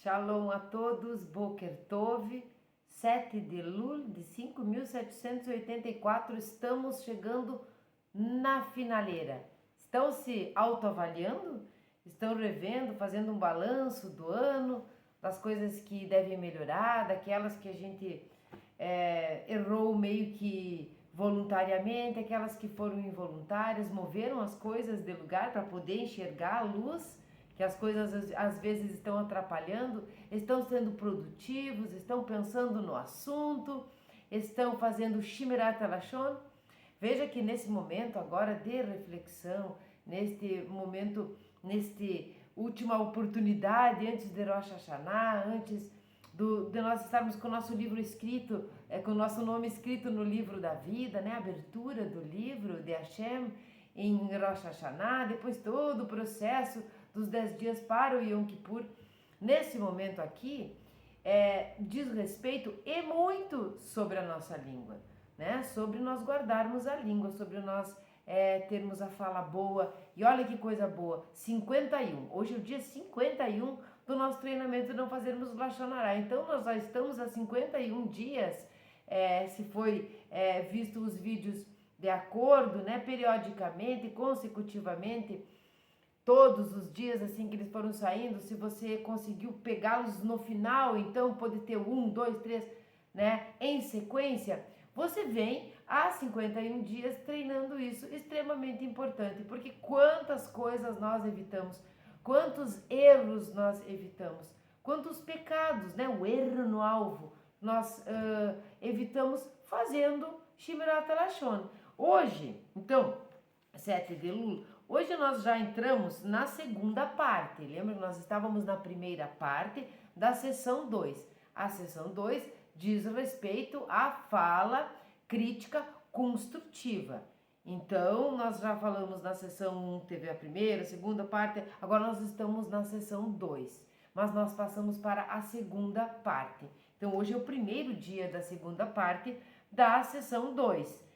Shalom a todos, Boker Tov, 7 de Elul de 5.784, estamos chegando na finaleira. Estão se autoavaliando? Estão revendo, fazendo um balanço do ano, das coisas que devem melhorar, daquelas que a gente errou meio que voluntariamente, aquelas que foram involuntárias, moveram as coisas de lugar para poder enxergar a luz, que as coisas às vezes estão atrapalhando, estão sendo produtivos, estão pensando no assunto, estão fazendo Shmirat Halashon. Veja que nesse momento agora de reflexão, neste momento, neste última oportunidade antes de Rosh Hashanah, antes de nós estarmos com o nosso livro escrito, com o nosso nome escrito no livro da vida, né? A abertura do livro de Hashem em Rosh Hashanah, depois todo o processo dos 10 dias para o Yom Kippur. Nesse momento aqui, diz respeito e muito sobre a nossa língua, né? Sobre nós guardarmos a língua, sobre nós termos a fala boa. E olha que coisa boa, 51, hoje é o dia 51 do nosso treinamento, não fazermos Lashon Hara. Então nós já estamos há 51 dias, se foi visto os vídeos de acordo, né, periodicamente, consecutivamente, todos os dias assim que eles foram saindo, se você conseguiu pegá-los no final, então pode ter 1, 2, 3, né, em sequência, você vem há 51 dias treinando isso, extremamente importante, porque quantas coisas nós evitamos, quantos erros nós evitamos, quantos pecados, né, o erro no alvo, nós evitamos fazendo Shmirat Halashon. Hoje, então, 7 de Elul, hoje nós já entramos na segunda parte. Lembra que nós estávamos na primeira parte da sessão 2. A sessão 2 diz respeito à fala crítica construtiva. Então, nós já falamos na sessão 1, teve a primeira, a segunda parte, agora nós estamos na sessão 2. Mas nós passamos para a segunda parte. Então, hoje é o primeiro dia da segunda parte da sessão 2.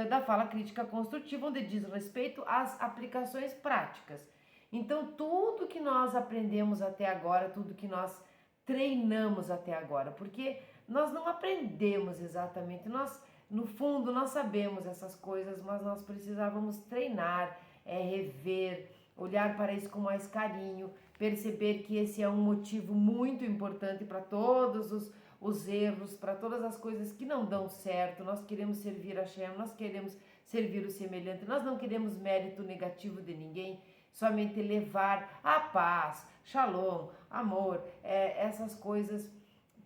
Da fala crítica construtiva, onde diz respeito às aplicações práticas. Então, tudo que nós aprendemos até agora, tudo que nós treinamos até agora, porque nós não aprendemos exatamente, nós, no fundo, nós sabemos essas coisas, mas nós precisávamos treinar, rever, olhar para isso com mais carinho, perceber que esse é um motivo muito importante para todos os erros, para todas as coisas que não dão certo. Nós queremos servir a Hashem, nós queremos servir o semelhante, nós não queremos mérito negativo de ninguém, somente levar a paz, shalom, amor, essas coisas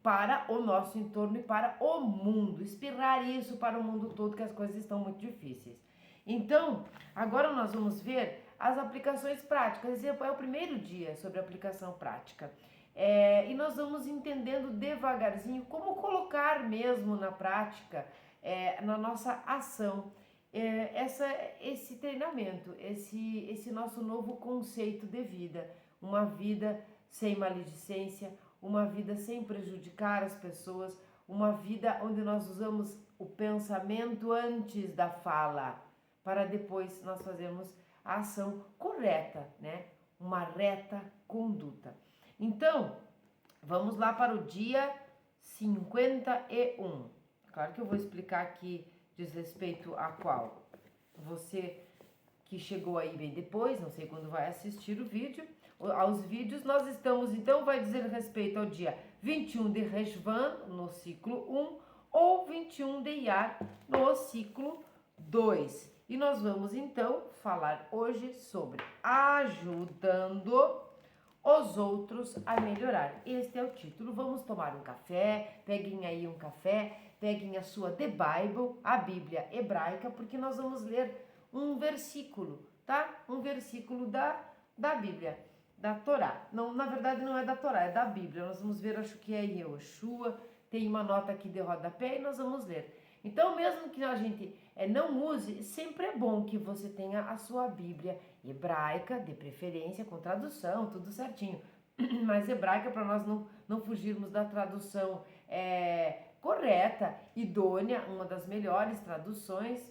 para o nosso entorno e para o mundo, espirrar isso para o mundo todo, que as coisas estão muito difíceis. Então, agora nós vamos ver as aplicações práticas. Esse é o primeiro dia sobre aplicação prática. E nós vamos entendendo devagarzinho como colocar mesmo na prática, na nossa ação, esse treinamento, esse nosso novo conceito de vida. Uma vida sem maledicência, uma vida sem prejudicar as pessoas, uma vida onde nós usamos o pensamento antes da fala, para depois nós fazermos a ação correta, né? Uma reta conduta. Então, vamos lá para o dia 51. Claro que eu vou explicar aqui, diz respeito a qual. Você que chegou aí bem depois, não sei quando vai assistir o vídeo, aos vídeos, nós estamos, então, vai dizer respeito ao dia 21 de Reshvan, no ciclo 1, ou 21 de Iyar, no ciclo 2. E nós vamos, então, falar hoje sobre ajudando os outros a melhorar. Este é o título. Vamos tomar um café, peguem aí um café, peguem a sua The Bible, a Bíblia hebraica, porque nós vamos ler um versículo, tá? Um versículo da Bíblia, da Torá. Não, na verdade não é da Torá, é da Bíblia. Nós vamos ver, acho que é Yehoshua, tem uma nota aqui de rodapé e nós vamos ler. Então, mesmo que a gente não use, sempre é bom que você tenha a sua Bíblia hebraica, de preferência, com tradução, tudo certinho. Mas hebraica para nós não fugirmos da tradução correta, idônea, uma das melhores traduções,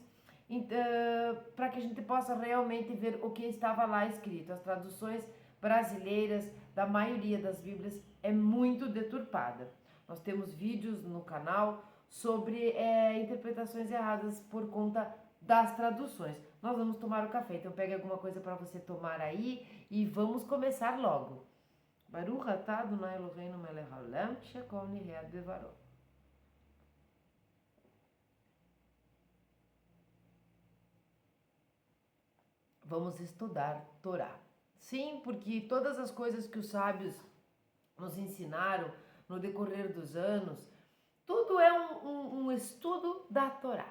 para que a gente possa realmente ver o que estava lá escrito. As traduções brasileiras, da maioria das Bíblias é muito deturpada. Nós temos vídeos no canal sobre interpretações erradas por conta das traduções. Nós vamos tomar o café, então pegue alguma coisa para você tomar aí e vamos começar logo. Baruch atah Adonai Eloheinu melech haolam, shekol nireh devaro. Vamos estudar Torá. Sim, porque todas as coisas que os sábios nos ensinaram no decorrer dos anos, tudo é um estudo da Torá.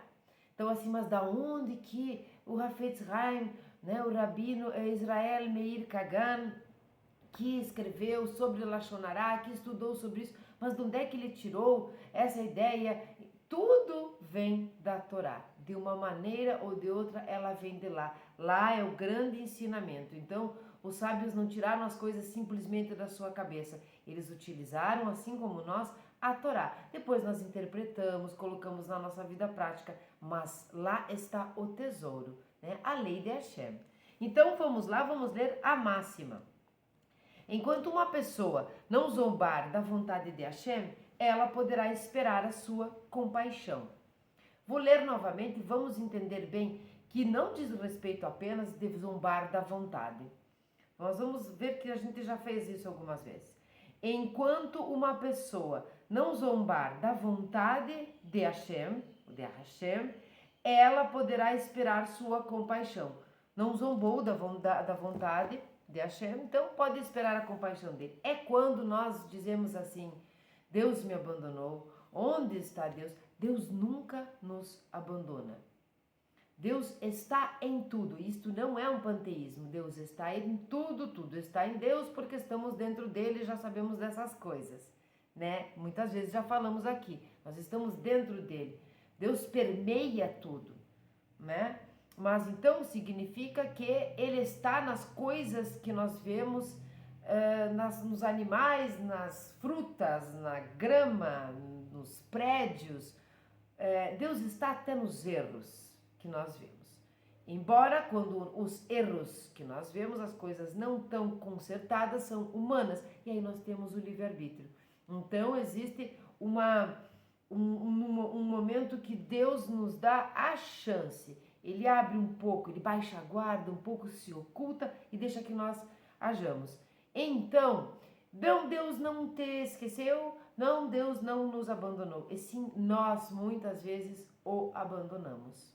Então, assim, mas da onde que o Hafetz Haim, né, o rabino Israel Meir Kagan, que escreveu sobre Lashon Hará, que estudou sobre isso, mas de onde é que ele tirou essa ideia? Tudo vem da Torá. De uma maneira ou de outra, ela vem de lá. Lá é o grande ensinamento. Então, os sábios não tiraram as coisas simplesmente da sua cabeça. Eles utilizaram, assim como nós, a Torá. Depois nós interpretamos, colocamos na nossa vida prática, mas lá está o tesouro, né? A lei de Hashem. Então, vamos lá, vamos ler a máxima. Enquanto uma pessoa não zombar da vontade de Hashem, ela poderá esperar a sua compaixão. Vou ler novamente e vamos entender bem que não diz respeito apenas de zombar da vontade. Nós vamos ver que a gente já fez isso algumas vezes. Enquanto uma pessoa não zombar da vontade de Hashem, ela poderá esperar sua compaixão. Não zombou da vontade de Hashem, então pode esperar a compaixão dele. É quando nós dizemos assim, Deus me abandonou, onde está Deus? Deus nunca nos abandona. Deus está em tudo, isto não é um panteísmo, Deus está em tudo, tudo está em Deus porque estamos dentro dele e já sabemos dessas coisas, né? Muitas vezes já falamos aqui, nós estamos dentro dele, Deus permeia tudo, né? Mas então significa que ele está nas coisas que nós vemos, nos animais, nas frutas, na grama, nos prédios. Deus está até nos erros que nós vemos. Embora quando os erros que nós vemos, as coisas não tão consertadas, são humanas. E aí nós temos o livre-arbítrio. Então existe um momento que Deus nos dá a chance. Ele abre um pouco, ele baixa a guarda, um pouco se oculta e deixa que nós hajamos. Então, não, Deus não te esqueceu, não, Deus não nos abandonou. E sim, nós muitas vezes o abandonamos,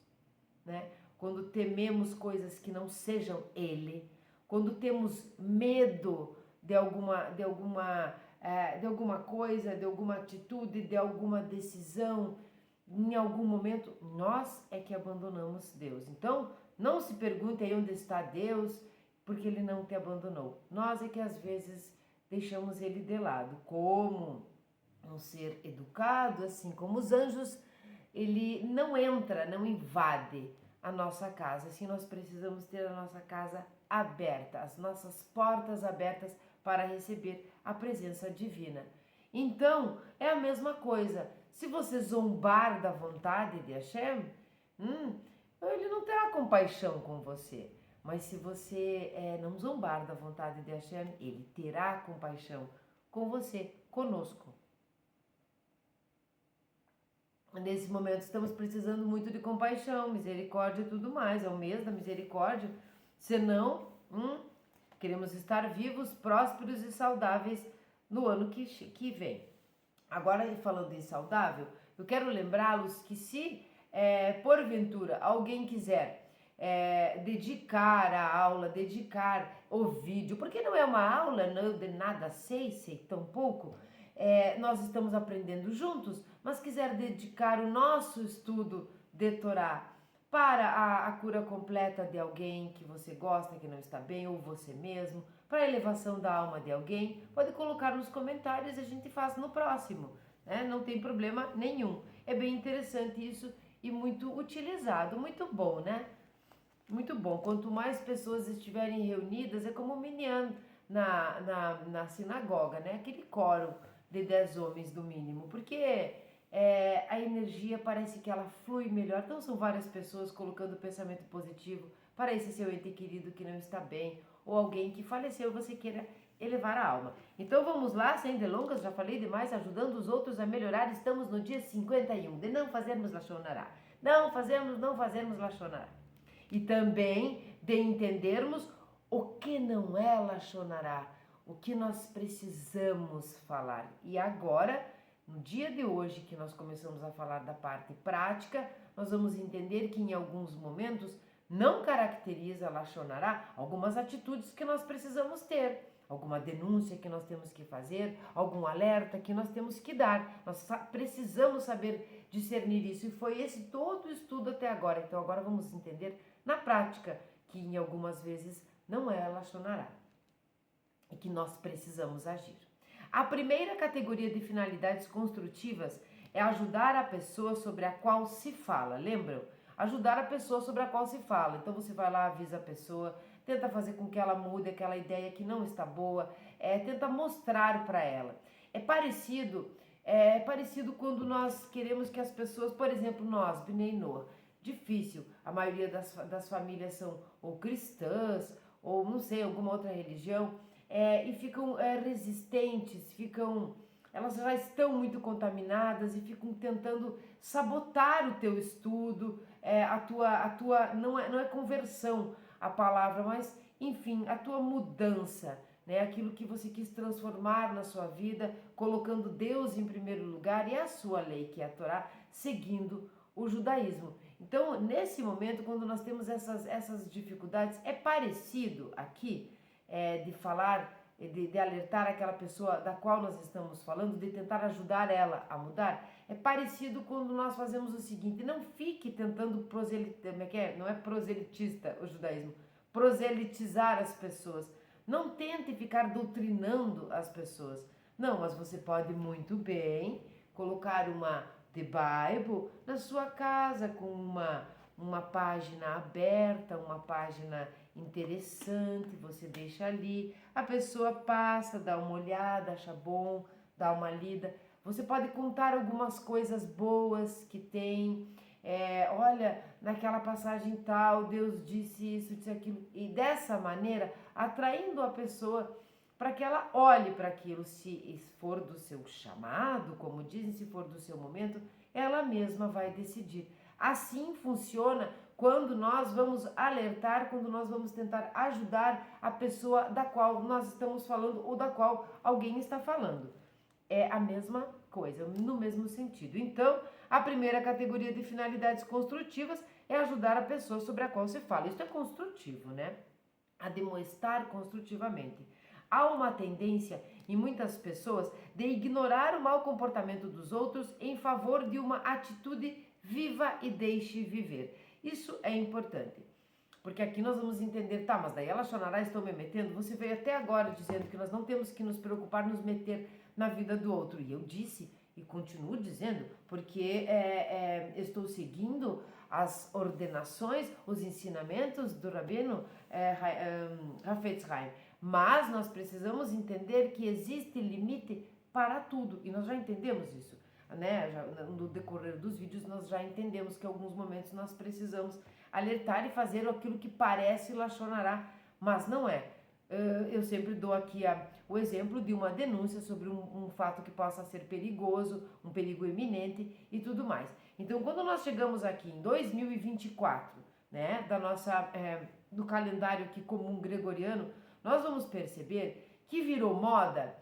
né? Quando tememos coisas que não sejam Ele, quando temos medo de alguma coisa, de alguma atitude, de alguma decisão, em algum momento, nós é que abandonamos Deus. Então, não se pergunte aí onde está Deus, porque Ele não te abandonou. Nós é que às vezes deixamos Ele de lado. Como um ser educado, assim como os anjos, Ele não entra, não invade a nossa casa. Assim, nós precisamos ter a nossa casa aberta, as nossas portas abertas para receber a presença divina. Então, é a mesma coisa. Se você zombar da vontade de Hashem, ele não terá compaixão com você. Mas se você não zombar da vontade de Hashem, ele terá compaixão com você, conosco. Nesse momento estamos precisando muito de compaixão, misericórdia e tudo mais. É o mês da misericórdia. Senão, queremos estar vivos, prósperos e saudáveis no ano que vem. Agora, falando em saudável, eu quero lembrá-los que se, porventura, alguém quiser dedicar a aula, dedicar o vídeo, porque não é uma aula, não de nada sei tão pouco, nós estamos aprendendo juntos, mas quiser dedicar o nosso estudo de Torá para a cura completa de alguém que você gosta, que não está bem, ou você mesmo, para a elevação da alma de alguém, pode colocar nos comentários e a gente faz no próximo, né? Não tem problema nenhum. É bem interessante isso e muito utilizado, muito bom, né? Muito bom. Quanto mais pessoas estiverem reunidas, é como o Minyan na sinagoga, né? Aquele coro de 10 homens no mínimo, porque a energia parece que ela flui melhor. Então são várias pessoas colocando pensamento positivo para esse seu ente querido que não está bem, ou alguém que faleceu, você queira elevar a alma. Então vamos lá, sem delongas, já falei demais, ajudando os outros a melhorar. Estamos no dia 51 de não fazermos Lashon Hara. Não fazermos Lashon Hara. E também de entendermos o que não é Lashon Hara, o que nós precisamos falar. E agora, no dia de hoje que nós começamos a falar da parte prática, nós vamos entender que em alguns momentos não caracteriza Lashon Hara algumas atitudes que nós precisamos ter, alguma denúncia que nós temos que fazer, algum alerta que nós temos que dar. Nós precisamos saber discernir isso, e foi esse todo o estudo até agora. Então agora vamos entender na prática que em algumas vezes não é Lashon Hara e que nós precisamos agir. A primeira categoria de finalidades construtivas é ajudar a pessoa sobre a qual se fala. Lembram? Ajudar a pessoa sobre a qual se fala. Então você vai lá, avisa a pessoa, tenta fazer com que ela mude aquela ideia que não está boa, tenta mostrar para ela. É parecido quando nós queremos que as pessoas, por exemplo, nós, Bnei Noach, difícil, a maioria das famílias são ou cristãs, ou não sei, alguma outra religião, e ficam resistentes, elas já estão muito contaminadas e ficam tentando sabotar o teu estudo, não é conversão a palavra, mas enfim, a tua mudança, né? Aquilo que você quis transformar na sua vida, colocando Deus em primeiro lugar e a sua lei, que é a Torá, seguindo o judaísmo. Então, nesse momento, quando nós temos essas dificuldades, é parecido aqui de falar, de alertar aquela pessoa da qual nós estamos falando, de tentar ajudar ela a mudar. É parecido quando nós fazemos o seguinte: não fique tentando não é proselitista o judaísmo, proselitizar as pessoas. Não tente ficar doutrinando as pessoas. Não, mas você pode muito bem colocar uma The Bible na sua casa com uma página aberta, uma página interessante, você deixa ali, a pessoa passa, dá uma olhada, acha bom, dá uma lida. Você pode contar algumas coisas boas que tem. Olha, naquela passagem tal, Deus disse isso, disse aquilo. E dessa maneira, atraindo a pessoa para que ela olhe para aquilo. Se for do seu chamado, como dizem, se for do seu momento, ela mesma vai decidir. Assim funciona quando nós vamos alertar, quando nós vamos tentar ajudar a pessoa da qual nós estamos falando ou da qual alguém está falando. É a mesma coisa, no mesmo sentido. Então, a primeira categoria de finalidades construtivas é ajudar a pessoa sobre a qual se fala. Isso é construtivo, né? Admoestar construtivamente. Há uma tendência em muitas pessoas de ignorar o mau comportamento dos outros em favor de uma atitude viva e deixe viver. Isso é importante, porque aqui nós vamos entender, tá, mas daí a Lashon Hara estão me metendo. Você veio até agora dizendo que nós não temos que nos preocupar, nos meter na vida do outro. E eu disse e continuo dizendo, porque estou seguindo as ordenações, os ensinamentos do Rabino Hafetz Haim. Mas nós precisamos entender que existe limite para tudo, e nós já entendemos isso, né? No decorrer dos vídeos nós já entendemos que em alguns momentos nós precisamos alertar e fazer aquilo que parece Lashon Hara, mas não é. Eu sempre dou aqui o exemplo de uma denúncia sobre um fato que possa ser perigoso, um perigo iminente e tudo mais. Então, quando nós chegamos aqui em 2024, né, do calendário aqui comum gregoriano, nós vamos perceber que virou moda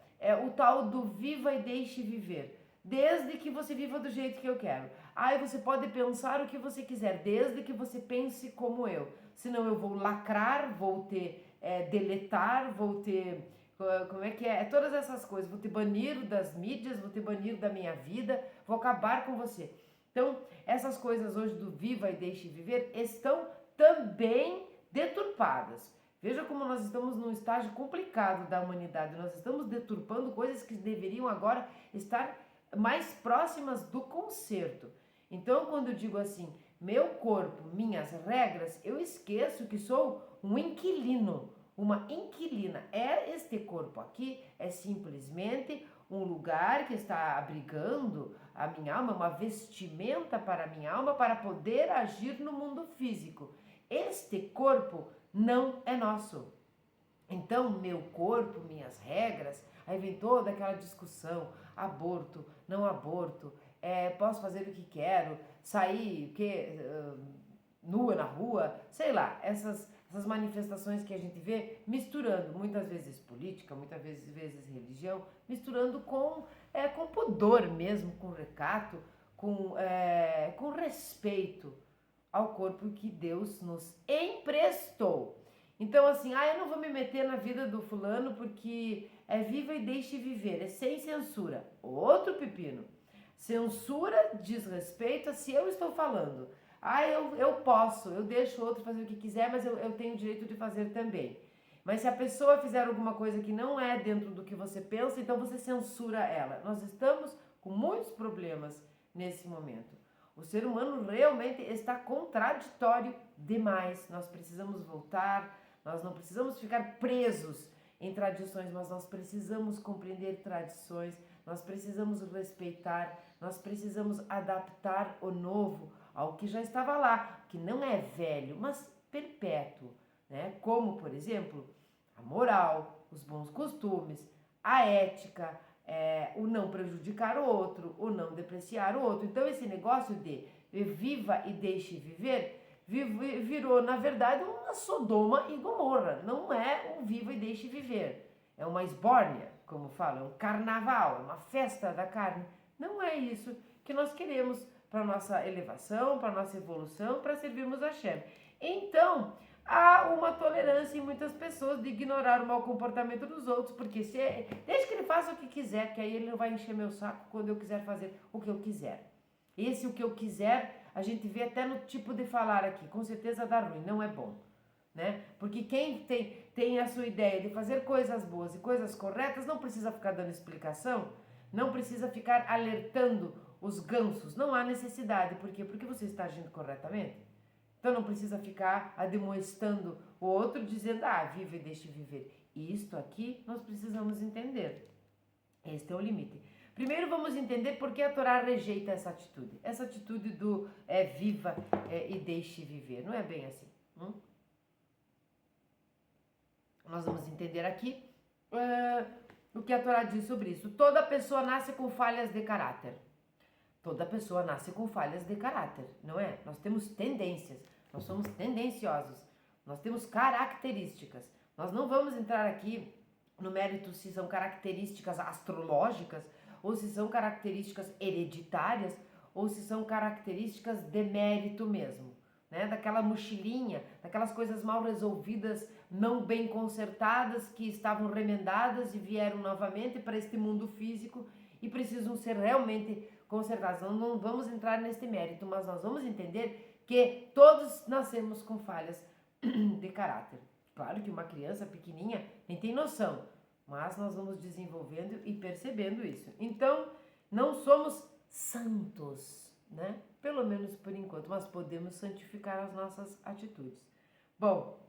o tal do viva e deixe viver. Desde que você viva do jeito que eu quero. Aí você pode pensar o que você quiser, desde que você pense como eu. Senão eu vou lacrar, vou ter deletar, vou ter, como é que é? Todas essas coisas, vou te banir das mídias, vou te banir da minha vida, vou acabar com você. Então, essas coisas hoje do viva e deixe viver estão também deturpadas. Veja como nós estamos num estágio complicado da humanidade, nós estamos deturpando coisas que deveriam agora estar mais próximas do conserto. Então, quando eu digo assim, meu corpo, minhas regras, eu esqueço que sou um inquilino, uma inquilina. Este corpo aqui é simplesmente um lugar que está abrigando a minha alma, uma vestimenta para a minha alma para poder agir no mundo físico. Este corpo não é nosso. Então, meu corpo, minhas regras, aí vem toda aquela discussão, aborto, não aborto, posso fazer o que quero, sair, nua na rua, sei lá, essas manifestações que a gente vê misturando muitas vezes política, muitas vezes religião, misturando com pudor mesmo, com recato, com respeito ao corpo que Deus nos emprestou. Então, assim, eu não vou me meter na vida do fulano porque viva e deixe viver, é sem censura. Outro pepino. Censura diz respeito a se eu estou falando. Eu posso, eu deixo o outro fazer o que quiser, mas eu tenho o direito de fazer também. Mas se a pessoa fizer alguma coisa que não é dentro do que você pensa, então você censura ela. Nós estamos com muitos problemas nesse momento. O ser humano realmente está contraditório demais. Nós precisamos voltar, nós não precisamos ficar presos em tradições, mas nós precisamos compreender tradições, nós precisamos respeitar, nós precisamos adaptar o novo ao que já estava lá, que não é velho, mas perpétuo, né? Como, por exemplo, a moral, os bons costumes, a ética, o não prejudicar o outro, o não depreciar o outro. Então esse negócio de viva e deixe viver virou, na verdade, uma Sodoma e Gomorra. Não é um viva e deixe viver. É uma esbórnia, como falam, um carnaval, uma festa da carne. Não é isso que nós queremos para nossa elevação, para nossa evolução, para servirmos a Hashem. Então, há uma tolerância em muitas pessoas de ignorar o mau comportamento dos outros, porque desde que ele faça o que quiser, que aí ele não vai encher meu saco quando eu quiser fazer o que eu quiser. Esse o que eu quiser, a gente vê até no tipo de falar aqui, com certeza dá ruim, não é bom, né? Porque quem tem a sua ideia de fazer coisas boas e coisas corretas, não precisa ficar dando explicação, não precisa ficar alertando os gansos, não há necessidade. Por quê? Porque você está agindo corretamente. Então não precisa ficar admoestando o outro dizendo, vive e deixe viver. E isto aqui nós precisamos entender. Este é o limite. Primeiro vamos entender por que a Torá rejeita essa atitude. Essa atitude do viva e deixe viver. Não é bem assim. Nós vamos entender aqui o que a Torá diz sobre isso. Toda pessoa nasce com falhas de caráter. Toda pessoa nasce com falhas de caráter, não é? Nós temos tendências, nós somos tendenciosos, nós temos características. Nós não vamos entrar aqui no mérito se são características astrológicas, ou se são características hereditárias, ou se são características de mérito mesmo, né? Daquela mochilinha, daquelas coisas mal resolvidas, não bem consertadas, que estavam remendadas e vieram novamente para este mundo físico e precisam ser realmente consertadas. Não vamos entrar neste mérito, mas nós vamos entender que todos nascemos com falhas de caráter. Claro que uma criança pequenininha nem tem noção, mas nós vamos desenvolvendo e percebendo isso. Então, não somos santos, né? Pelo menos por enquanto, mas podemos santificar as nossas atitudes. Bom,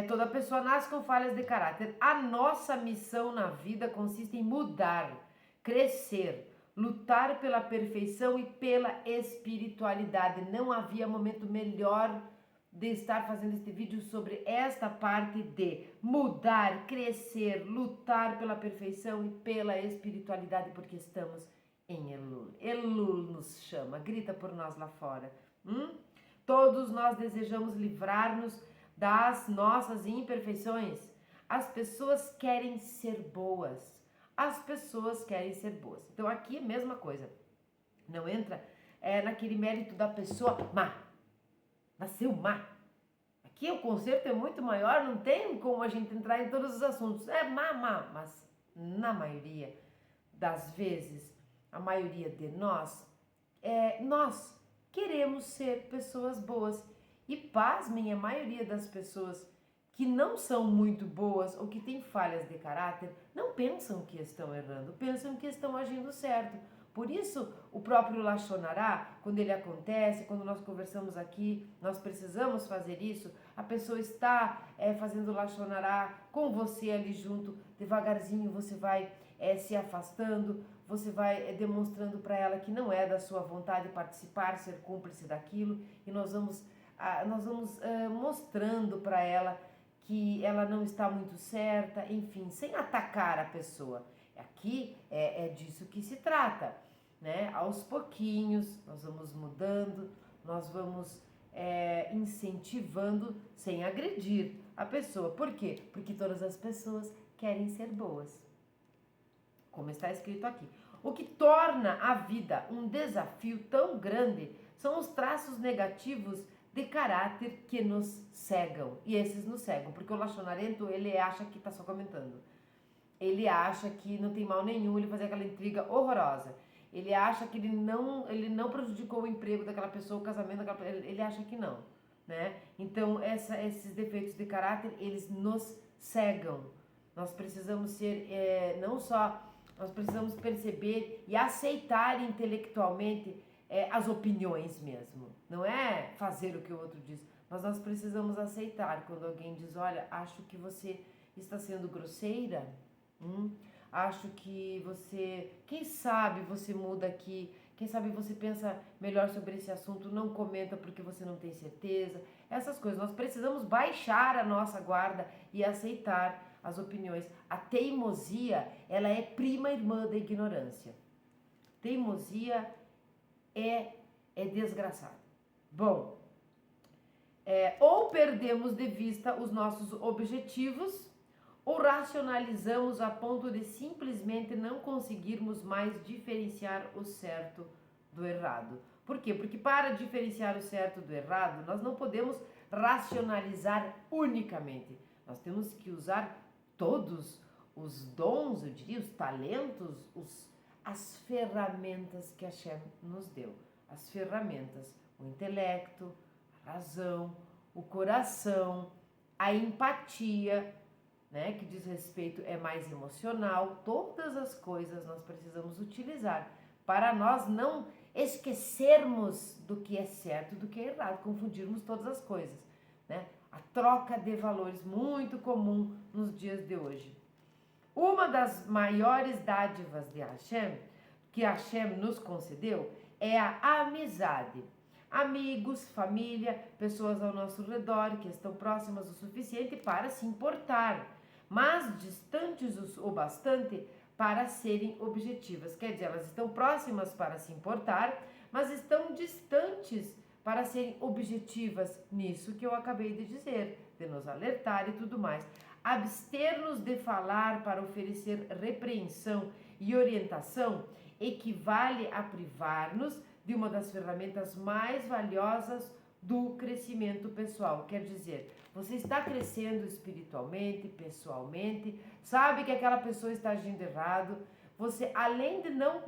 toda pessoa nasce com falhas de caráter. A nossa missão na vida consiste em mudar, crescer, lutar pela perfeição e pela espiritualidade. Não havia momento melhor de estar fazendo este vídeo sobre esta parte de mudar, crescer, lutar pela perfeição e pela espiritualidade, porque estamos em Elul. Elul nos chama, grita por nós lá fora. Todos nós desejamos livrar-nos das nossas imperfeições. As pessoas querem ser boas. As pessoas querem ser boas. Então aqui é a mesma coisa. Não entra naquele mérito da pessoa má. Nasceu má. Aqui o conceito é muito maior, não tem como a gente entrar em todos os assuntos. É má. Mas na maioria das vezes, a maioria de nós queremos ser pessoas boas. E pasmem, a maioria das pessoas que não são muito boas ou que têm falhas de caráter, não pensam que estão errando, pensam que estão agindo certo. Por isso, o próprio Lashon Hará, quando ele acontece, quando nós conversamos aqui, nós precisamos fazer isso, a pessoa está fazendo Lashon Hará com você ali junto, devagarzinho você vai se afastando, você vai demonstrando para ela que não é da sua vontade participar, ser cúmplice daquilo, e nós vamos mostrando para ela que ela não está muito certa, enfim, sem atacar a pessoa. Aqui é disso que se trata, né? Aos pouquinhos nós vamos mudando, nós vamos incentivando sem agredir a pessoa. Por quê? Porque todas as pessoas querem ser boas, como está escrito aqui. O que torna a vida um desafio tão grande são os traços negativos de caráter que nos cegam. E esses nos cegam, porque o lachonarento, ele acha que está só comentando. Ele acha que não tem mal nenhum ele fazer aquela intriga horrorosa. Ele acha que ele não prejudicou o emprego daquela pessoa, o casamento daquela pessoa. Ele acha que não, né? Então, esses defeitos de caráter, eles nos cegam. Nós precisamos ser, nós precisamos perceber e aceitar intelectualmente as opiniões mesmo. Não é fazer o que o outro diz, mas nós precisamos aceitar quando alguém diz, olha, acho que você está sendo grosseira, acho que você, quem sabe você muda aqui, quem sabe você pensa melhor sobre esse assunto, não comenta porque você não tem certeza, essas coisas. Nós precisamos baixar a nossa guarda e aceitar as opiniões. A teimosia, ela é prima irmã da ignorância. Teimosia é desgraçada. Bom, ou perdemos de vista os nossos objetivos, ou racionalizamos a ponto de simplesmente não conseguirmos mais diferenciar o certo do errado. Por quê? Porque para diferenciar o certo do errado, nós não podemos racionalizar unicamente. Nós temos que usar todos os dons, eu diria, os talentos, as ferramentas que a Hashem nos deu. As ferramentas, o intelecto, a razão, o coração, a empatia, né, que diz respeito é mais emocional. Todas as coisas nós precisamos utilizar para nós não esquecermos do que é certo e do que é errado, confundirmos todas as coisas, né? A troca de valores muito comum nos dias de hoje. Uma das maiores dádivas de Hashem, que Hashem nos concedeu, é a amizade. Amigos, família, pessoas ao nosso redor que estão próximas o suficiente para se importar, mas distantes o bastante para serem objetivas. Quer dizer, elas estão próximas para se importar, mas estão distantes para serem objetivas nisso que eu acabei de dizer, de nos alertar e tudo mais. Abster-nos de falar para oferecer repreensão e orientação equivale a privar-nos de uma das ferramentas mais valiosas do crescimento pessoal. Quer dizer, você está crescendo espiritualmente, pessoalmente, sabe que aquela pessoa está agindo errado, você, além de não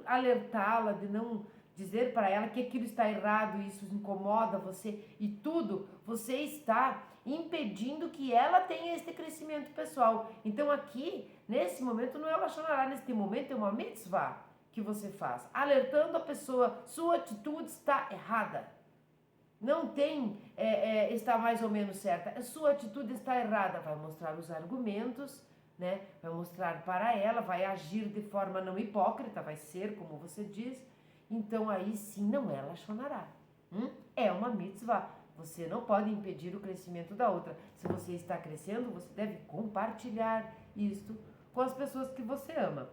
alertá-la, de não dizer para ela que aquilo está errado, isso incomoda você e tudo, você está impedindo que ela tenha este crescimento pessoal. Então aqui, nesse momento, não é lashon hará, neste momento é uma mitzvah que você faz, alertando a pessoa, sua atitude está errada. Não tem, está mais ou menos certa, a sua atitude está errada, vai mostrar os argumentos, né? Vai mostrar para ela, vai agir de forma não hipócrita, vai ser como você diz, então aí sim não é lashon hará, é uma mitzvah. Você não pode impedir o crescimento da outra. Se você está crescendo, você deve compartilhar isto com as pessoas que você ama,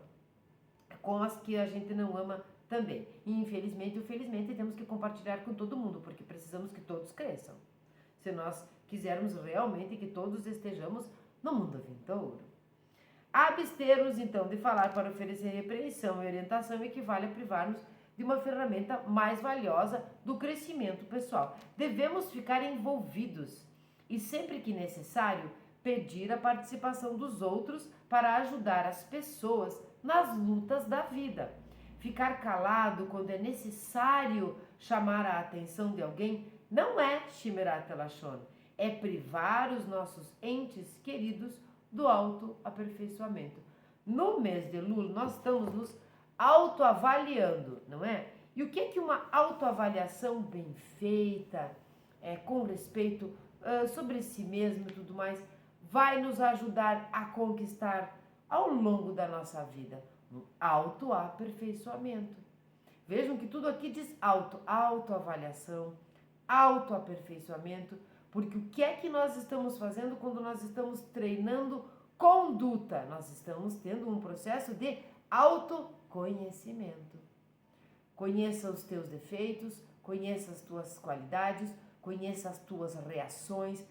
com as que a gente não ama também. E infelizmente ou felizmente temos que compartilhar com todo mundo, porque precisamos que todos cresçam. Se nós quisermos realmente que todos estejamos no mundo vindouro. Abster-nos então de falar para oferecer repreensão e orientação equivale a privar-nos de uma ferramenta mais valiosa do crescimento pessoal. Devemos ficar envolvidos e, sempre que necessário, pedir a participação dos outros para ajudar as pessoas nas lutas da vida. Ficar calado quando é necessário chamar a atenção de alguém não é Shmirat Lashon, é privar os nossos entes queridos do autoaperfeiçoamento. No mês de Elul, nós estamos nos autoavaliando, não é? E o que uma autoavaliação bem feita, com respeito sobre si mesmo e tudo mais, vai nos ajudar a conquistar ao longo da nossa vida? Um autoaperfeiçoamento. Vejam que tudo aqui diz autoavaliação, autoaperfeiçoamento, Porque o que é que nós estamos fazendo quando nós estamos treinando conduta? Nós estamos tendo um processo de autoconhecimento. Conheça os teus defeitos, conheça as tuas qualidades, conheça as tuas reações,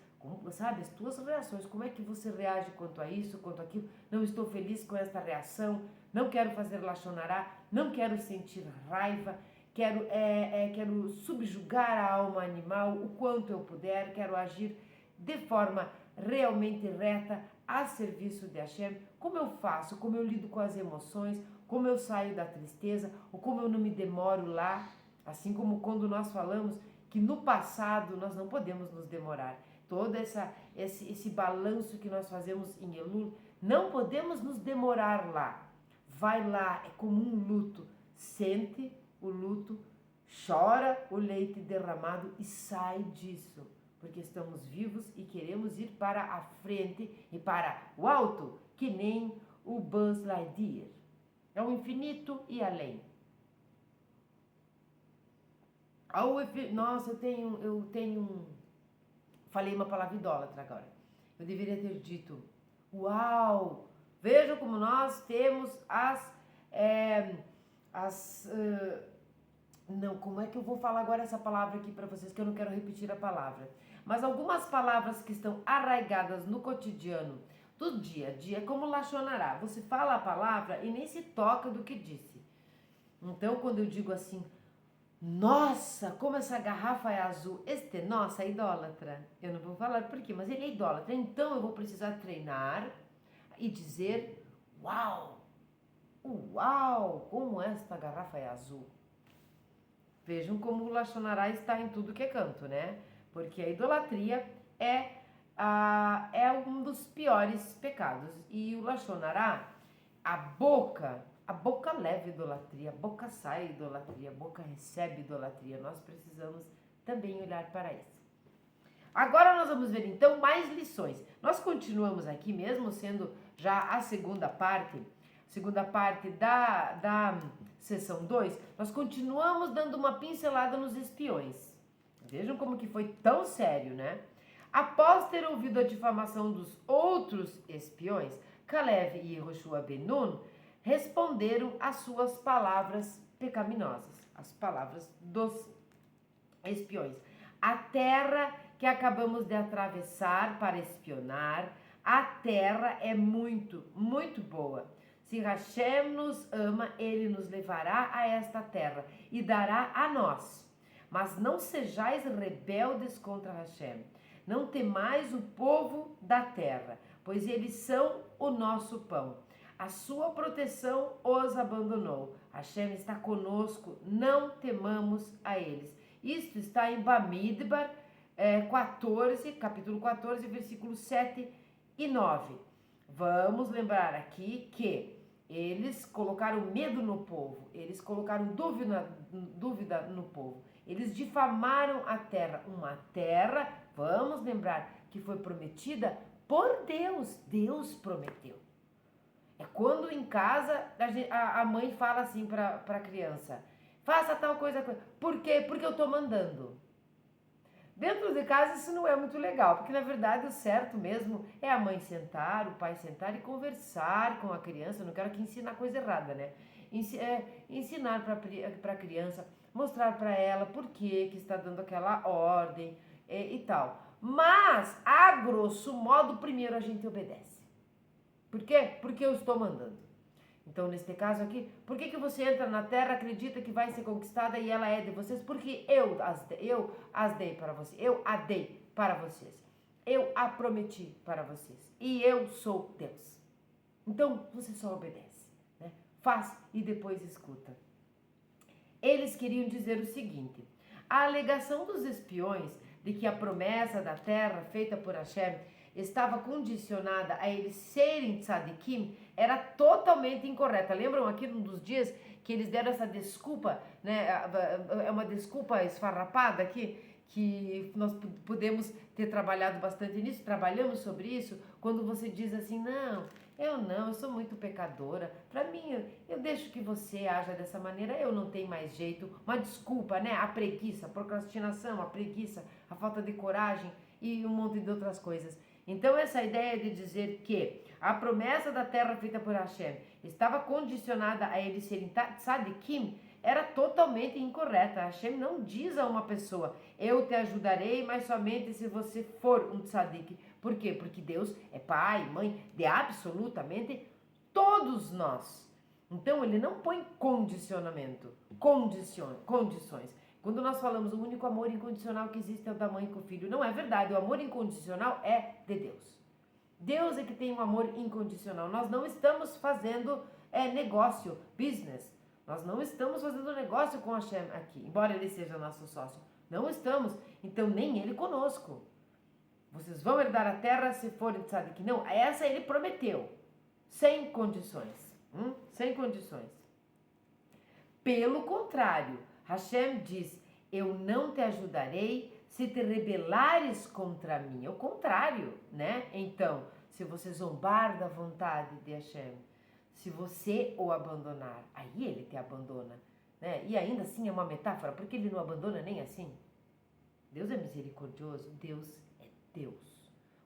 sabe, as tuas reações, como é que você reage quanto a isso, quanto a aquilo. Não estou feliz com esta reação, não quero fazer lachonará, não quero sentir raiva, quero subjugar a alma animal o quanto eu puder, quero agir de forma realmente reta a serviço de Hashem. Como eu faço, como eu lido com as emoções, como eu saio da tristeza, ou como eu não me demoro lá, assim como quando nós falamos que no passado nós não podemos nos demorar. Todo esse balanço que nós fazemos em Elul, não podemos nos demorar lá. Vai lá, é como um luto. Sente o luto, chora o leite derramado e sai disso. Porque estamos vivos e queremos ir para a frente e para o alto, que nem o Buzz Lightyear. É o infinito e além. Nossa, eu tenho. Falei uma palavra idólatra agora. Eu deveria ter dito, uau! Veja como nós temos não, como é que eu vou falar agora essa palavra aqui para vocês, que eu não quero repetir a palavra. Mas algumas palavras que estão arraigadas no cotidiano do dia a dia, como lachonará. Você fala a palavra e nem se toca do que disse. Então, quando eu digo assim, nossa, como essa garrafa é azul, nossa, é idólatra. Eu não vou falar por quê, mas ele é idólatra. Então, eu vou precisar treinar e dizer, uau, uau, como esta garrafa é azul. Vejam como o lachonará está em tudo que é canto, né? Porque a idolatria é um dos piores pecados. E o lachonará, a boca leva idolatria, a boca sai idolatria, a boca recebe idolatria. Nós precisamos também olhar para isso. Agora nós vamos ver então mais lições. Nós continuamos aqui mesmo sendo já a segunda parte da sessão 2, nós continuamos dando uma pincelada nos espiões. Vejam como que foi tão sério, né? Após ter ouvido a difamação dos outros espiões, Caleb e Yehoshua ben Nun responderam às suas palavras pecaminosas, as palavras dos espiões. A terra que acabamos de atravessar para espionar, a terra é muito, muito boa. Se Hashem nos ama, ele nos levará a esta terra e dará a nós. Mas não sejais rebeldes contra Hashem. Não temais o povo da terra, pois eles são o nosso pão. A sua proteção os abandonou. Hashem está conosco, não temamos a eles. Isto está em Bamidbar 14, capítulo 14, versículos 7 e 9. Vamos lembrar aqui que eles colocaram medo no povo, eles colocaram dúvida no povo, eles difamaram a terra, uma terra, vamos lembrar, que foi prometida por Deus, Deus prometeu. É quando em casa a mãe fala assim para a criança, faça tal coisa, por quê? Porque eu estou mandando. Dentro de casa isso não é muito legal, porque na verdade o certo mesmo é a mãe sentar, o pai sentar e conversar com a criança. Eu não quero aqui ensinar coisa errada, né? Ensinar para a criança, mostrar para ela por que está dando aquela ordem e tal. Mas, a grosso modo, primeiro a gente obedece. Por quê? Porque eu estou mandando. Então, neste caso aqui, por que você entra na terra, acredita que vai ser conquistada e ela é de vocês? Porque eu as dei para vocês, eu a dei para vocês, eu a prometi para vocês e eu sou Deus. Então, você só obedece, né? Faz e depois escuta. Eles queriam dizer o seguinte, a alegação dos espiões de que a promessa da terra feita por Hashem estava condicionada a eles serem tzadikim, era totalmente incorreta. Lembram aqui num dos dias que eles deram essa desculpa, né? É uma desculpa esfarrapada aqui, que nós podemos ter trabalhado bastante nisso, trabalhamos sobre isso, quando você diz assim, não, eu sou muito pecadora, para mim, eu deixo que você haja dessa maneira, eu não tenho mais jeito, uma desculpa, né? A preguiça, a procrastinação, a preguiça, a falta de coragem. e um monte de outras coisas. Então essa ideia de dizer que a promessa da terra feita por Hashem estava condicionada a eles serem tzadikim era totalmente incorreta. Hashem não diz a uma pessoa, eu te ajudarei, mas somente se você for um tzadik. Por quê? Porque Deus é pai, mãe de absolutamente todos nós. Então ele não põe condicionamento, condições. Quando nós falamos o único amor incondicional que existe é o da mãe com o filho, não é verdade. O amor incondicional é de Deus. Deus é que tem um amor incondicional. Nós não estamos fazendo negócio, business. Nós não estamos fazendo negócio com Hashem aqui, embora ele seja nosso sócio. Não estamos, então nem ele conosco. Vocês vão herdar a terra se forem tzadik. Não, essa ele prometeu, sem condições. Sem condições. Pelo contrário, Hashem diz, eu não te ajudarei se te rebelares contra mim. É o contrário, né? Então, se você zombar da vontade de Hashem, se você o abandonar, aí ele te abandona, né? E ainda assim é uma metáfora, porque ele não abandona nem assim. Deus é misericordioso, Deus é Deus.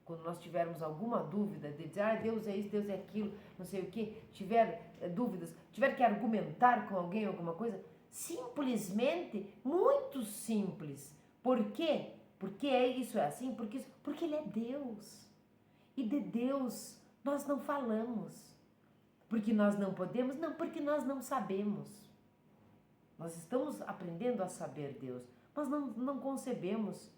Quando nós tivermos alguma dúvida de dizer, Deus é isso, Deus é aquilo, não sei o que, tiver dúvidas, tiver que argumentar com alguém alguma coisa, simplesmente, muito simples. Por quê? Porque isso é assim? Porque ele é Deus. E de Deus nós não falamos. Porque nós não podemos? Não, porque nós não sabemos. Nós estamos aprendendo a saber Deus, mas não concebemos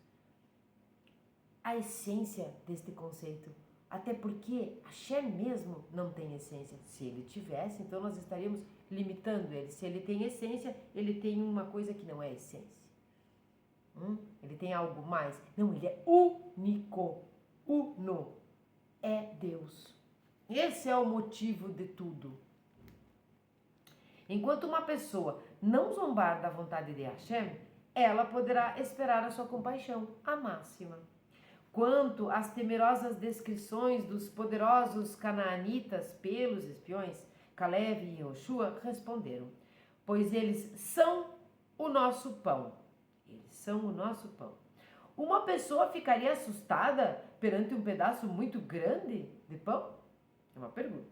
a essência deste conceito. Até porque Hashem mesmo não tem essência. Se ele tivesse, então nós estaríamos limitando ele. Se ele tem essência, ele tem uma coisa que não é essência. Ele tem algo mais. Não, ele é único. Uno. É Deus. Esse é o motivo de tudo. Enquanto uma pessoa não zombar da vontade de Hashem, ela poderá esperar a sua compaixão, a máxima. Quanto às temerosas descrições dos poderosos canaanitas pelos espiões, Caleb e Yoshua responderam, pois eles são o nosso pão. Eles são o nosso pão. Uma pessoa ficaria assustada perante um pedaço muito grande de pão? É uma pergunta.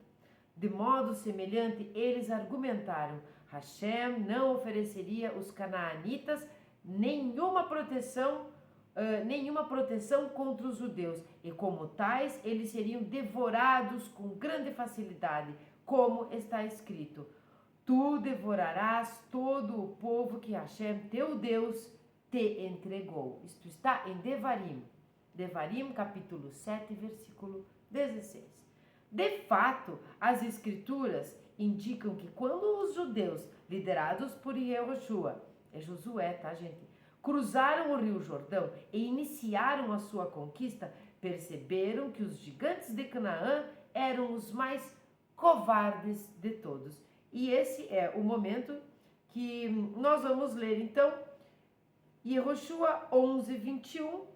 De modo semelhante, eles argumentaram, Hashem não ofereceria aos canaanitas nenhuma proteção contra os judeus, e como tais, eles seriam devorados com grande facilidade, como está escrito, tu devorarás todo o povo que Hashem, teu Deus, te entregou. Isto está em Devarim, capítulo 7, versículo 16. De fato, as escrituras indicam que quando os judeus, liderados por Yehoshua, é Josué, tá gente? Cruzaram o rio Jordão e iniciaram a sua conquista, perceberam que os gigantes de Canaã eram os mais covardes de todos. E esse é o momento que nós vamos ler, então, Yehoshua 11, 21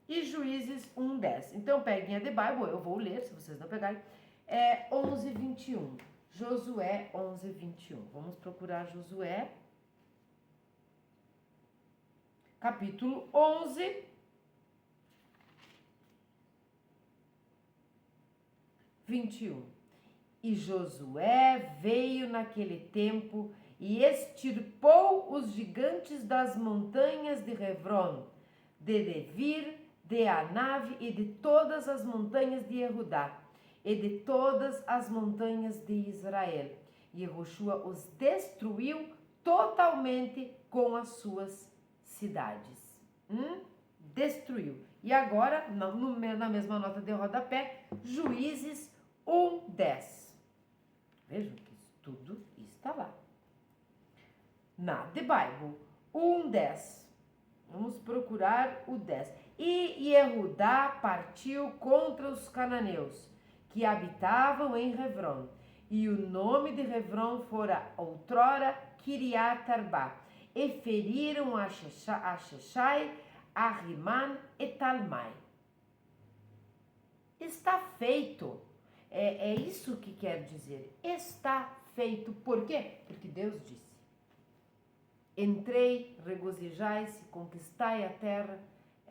e Juízes 1, 10. Então, peguem a The Bible, eu vou ler, se vocês não pegarem, 11, 21. Josué 11, 21. Vamos procurar Josué, capítulo 11, E Josué veio naquele tempo e extirpou os gigantes das montanhas de Hebron, de Devir, de Anave e de todas as montanhas de Judá, e de todas as montanhas de Israel. E Yehoshua os destruiu totalmente com as suas cidades. Destruiu. E agora, na mesma nota de rodapé, Juízes 1, 10. Vejam que tudo está lá. Na The Bible, 1, 10. Vamos procurar o 10. E Yehudá partiu contra os cananeus, que habitavam em Hebron. E o nome de Hebron fora outrora Kiriat Arba. E feriram a Sheshai, a Riman e Talmai. Está feito. É isso que quer dizer. Está feito. Por quê? Porque Deus disse. Entrei, regozijai-se, conquistai a terra,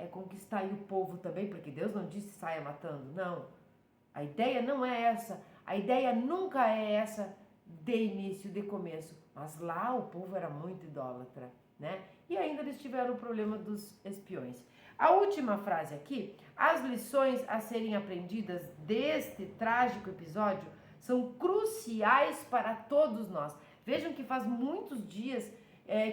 conquistar aí o povo também, porque Deus não disse saia matando, não. A ideia não é essa, a ideia nunca é essa de início, de começo, mas lá o povo era muito idólatra, né? E ainda eles tiveram o problema dos espiões. A última frase aqui, as lições a serem aprendidas deste trágico episódio são cruciais para todos nós. Vejam que faz muitos dias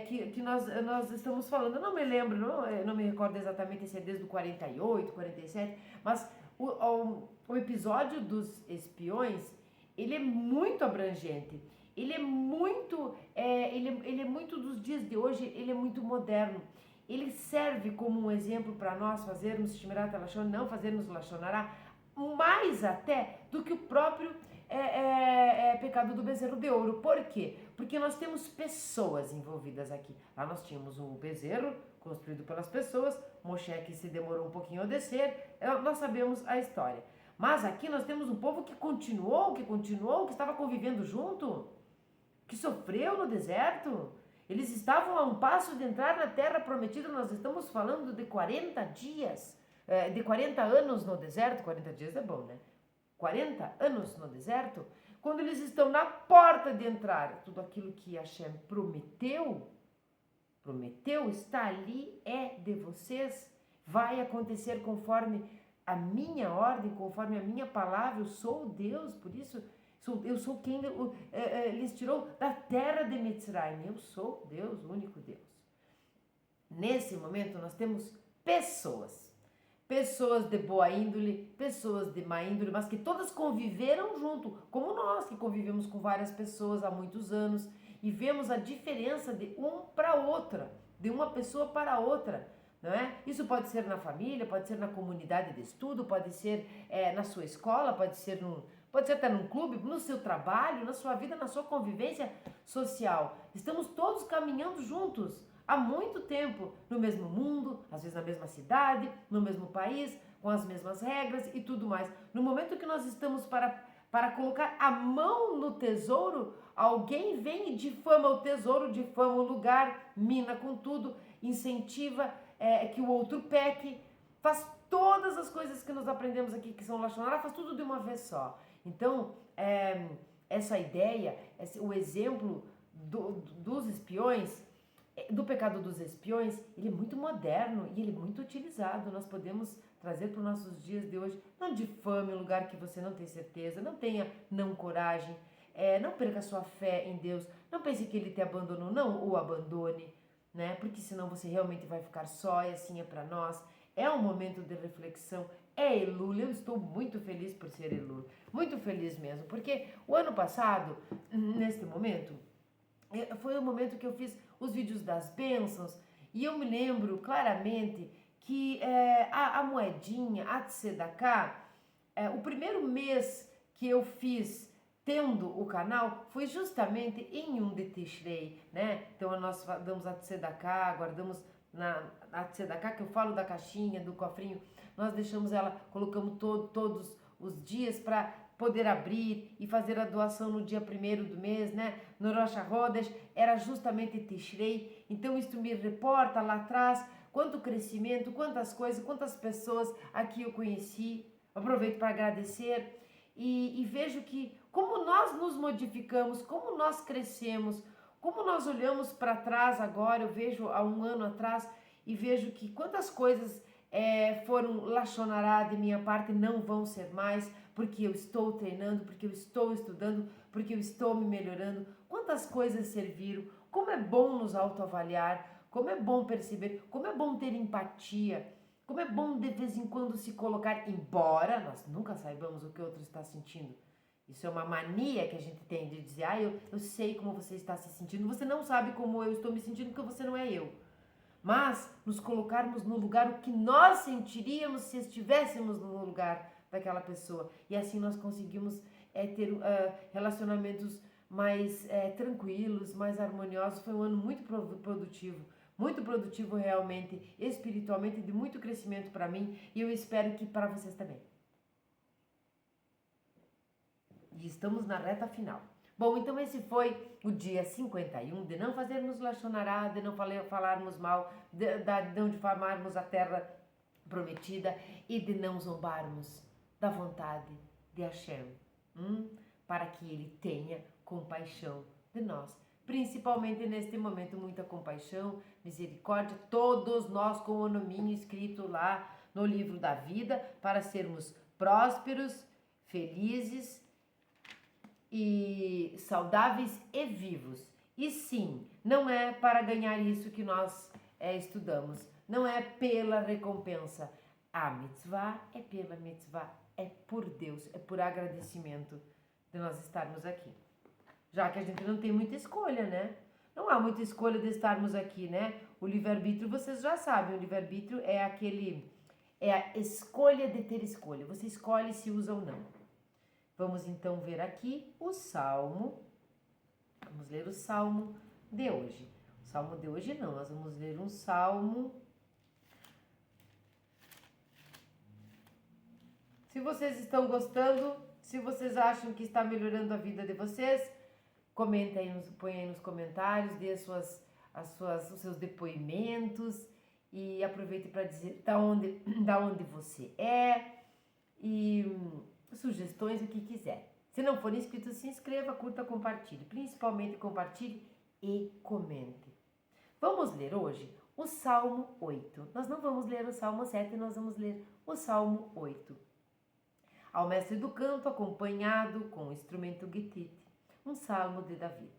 que nós estamos falando, eu não me lembro, não me recordo exatamente se é desde o 48, 47, mas o episódio dos espiões, ele é muito abrangente, ele é muito, ele é muito dos dias de hoje, ele é muito moderno. Ele serve como um exemplo para nós fazermos Shmirat Lashon, não fazermos Lashon Hara, mais até do que o próprio pecado do bezerro de ouro. Por quê? Porque nós temos pessoas envolvidas aqui. Lá nós tínhamos um bezerro construído pelas pessoas, Moshe que se demorou um pouquinho a descer, nós sabemos a história. Mas aqui nós temos um povo que continuou, que estava convivendo junto, que sofreu no deserto. Eles estavam a um passo de entrar na terra prometida, nós estamos falando de 40 dias, de 40 anos no deserto, 40 dias é bom, né? 40 anos no deserto, quando eles estão na porta de entrar, tudo aquilo que Hashem prometeu está ali, é de vocês, vai acontecer conforme a minha ordem, conforme a minha palavra, eu sou Deus, por isso eu sou quem lhes tirou da terra de Mitzrayim. Eu sou Deus, o único Deus. Nesse momento nós temos pessoas de boa índole, pessoas de má índole, mas que todas conviveram junto, como nós que convivemos com várias pessoas há muitos anos e vemos a diferença de um para outra, de uma pessoa para outra. Não é? Isso pode ser na família, pode ser na comunidade de estudo, pode ser na sua escola, pode ser até num clube, no seu trabalho, na sua vida, na sua convivência social. Estamos todos caminhando juntos há muito tempo, no mesmo mundo, às vezes na mesma cidade, no mesmo país, com as mesmas regras e tudo mais. No momento que nós estamos para colocar a mão no tesouro, alguém vem e difama o tesouro, difama o lugar, mina com tudo, incentiva que o outro peque, faz todas as coisas que nós aprendemos aqui, que são Lashon Hara, faz tudo de uma vez só. Então, essa ideia, o exemplo dos espiões, do pecado dos espiões, ele é muito moderno e ele é muito utilizado. Nós podemos trazer para os nossos dias de hoje. Não difame um lugar que você não tem certeza, não tenha não coragem, não perca sua fé em Deus, não pense que ele te abandonou, não o abandone, né? Porque senão você realmente vai ficar só, e assim é para nós. É um momento de reflexão, é Elul, eu estou muito feliz por ser Elul, muito feliz mesmo, porque o ano passado, neste momento, foi o momento que eu fiz os vídeos das bênçãos, e eu me lembro claramente que a moedinha, a tzedakah, o primeiro mês que eu fiz tendo o canal foi justamente em um de Tishrei, né? Então nós damos a tzedakah, guardamos a tzedakah, que eu falo da caixinha, do cofrinho, nós deixamos ela, colocamos todos os dias para poder abrir e fazer a doação no dia 1º do mês, né? No Rosh Chodesh, era justamente Tishrei. Então isso me reporta lá atrás quanto crescimento, quantas coisas, quantas pessoas aqui eu conheci. Aproveito para agradecer e vejo que como nós nos modificamos, como nós crescemos, como nós olhamos para trás agora, eu vejo há um ano atrás e vejo que quantas coisas foram Lashon Hara de minha parte, não vão ser mais, porque eu estou treinando, porque eu estou estudando, porque eu estou me melhorando. Quantas coisas serviram, como é bom nos autoavaliar, como é bom perceber, como é bom ter empatia, como é bom de vez em quando se colocar, embora nós nunca saibamos o que o outro está sentindo. Isso é uma mania que a gente tem de dizer, eu sei como você está se sentindo, você não sabe como eu estou me sentindo porque você não é eu. Mas nos colocarmos no lugar o que nós sentiríamos se estivéssemos no lugar daquela pessoa. E assim nós conseguimos ter relacionamentos mais tranquilos, mais harmoniosos. Foi um ano muito produtivo realmente, espiritualmente, de muito crescimento para mim e eu espero que para vocês também. E estamos na reta final. Bom, então esse foi o dia 51 de não fazermos Lashon Hara, de não falarmos mal, de não difamarmos a terra prometida e de não zombarmos da vontade de Hashem, para que Ele tenha compaixão de nós. Principalmente neste momento, muita compaixão, misericórdia, todos nós com o nominho escrito lá no livro da vida, para sermos prósperos, felizes e saudáveis e vivos. E sim, não é para ganhar isso que nós estudamos, não é pela recompensa. A mitzvah é pela mitzvah, é por Deus, é por agradecimento de nós estarmos aqui. Já que a gente não tem muita escolha, né? Não há muita escolha de estarmos aqui, né? O livre-arbítrio, vocês já sabem, o livre-arbítrio é a escolha de ter escolha. Você escolhe se usa ou não. Vamos então ver aqui o Salmo. Vamos ler o Salmo de hoje. O Salmo de hoje não, nós vamos ler um Salmo. Se vocês estão gostando, se vocês acham que está melhorando a vida de vocês, comentem aí, põe aí nos comentários, dê os seus depoimentos e aproveite para dizer da onde você é e sugestões, o que quiser. Se não for inscrito, se inscreva, curta, compartilhe. Principalmente compartilhe e comente. Vamos ler hoje o Salmo 8. Nós não vamos ler o Salmo 7, nós vamos ler o Salmo 8. Ao mestre do canto, acompanhado com o instrumento guitite, um salmo de Davi.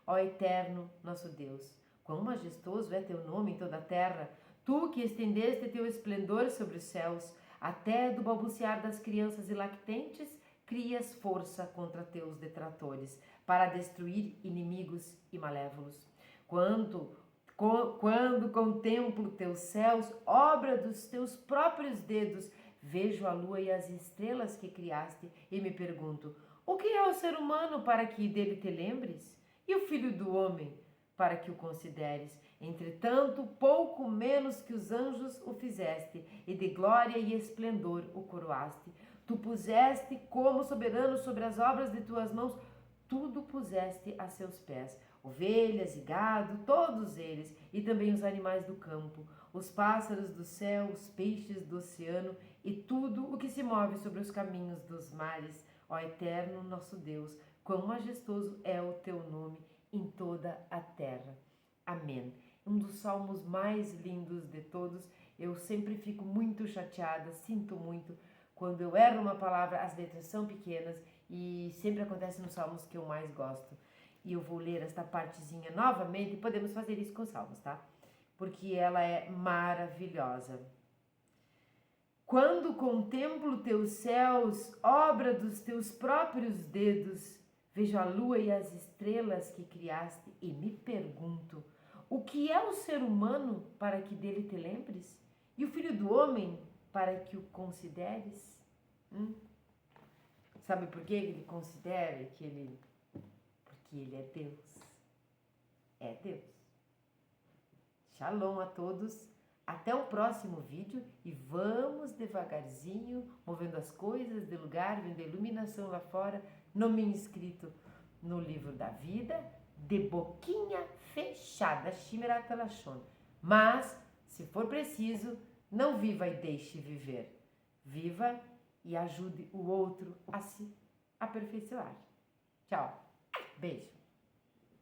Ó Eterno, nosso Deus, quão majestoso é teu nome em toda a terra, tu que estendeste teu esplendor sobre os céus, até do balbuciar das crianças e lactentes, crias força contra teus detratores, para destruir inimigos e malévolos. Quando contemplo teus céus, obra dos teus próprios dedos, vejo a lua e as estrelas que criaste e me pergunto, o que é o ser humano para que dele te lembres? E o filho do homem para que o consideres? Entretanto, pouco menos que os anjos o fizeste, e de glória e esplendor o coroaste. Tu puseste como soberano sobre as obras de tuas mãos, tudo puseste a seus pés, ovelhas e gado, todos eles, e também os animais do campo, os pássaros do céu, os peixes do oceano, e tudo o que se move sobre os caminhos dos mares. Ó Eterno, nosso Deus, quão majestoso é o teu nome em toda a terra. Amém. Um dos salmos mais lindos de todos. Eu sempre fico muito chateada, sinto muito quando eu erro uma palavra, as letras são pequenas e sempre acontece nos salmos que eu mais gosto. E eu vou ler esta partezinha novamente e podemos fazer isso com os salmos, tá? Porque ela é maravilhosa. Quando contemplo teus céus, obra dos teus próprios dedos, vejo a lua e as estrelas que criaste e me pergunto, o que é o ser humano para que dele te lembres? E o filho do homem para que o consideres? Sabe por que ele considera porque ele é Deus. É Deus. Shalom a todos. Até o próximo vídeo e vamos devagarzinho, movendo as coisas de lugar, vendo a iluminação lá fora, nome inscrito no livro da vida, de boquinha fechada, Shmirat Lashon. Mas, se for preciso, não viva e deixe viver. Viva e ajude o outro a se aperfeiçoar. Tchau. Beijo.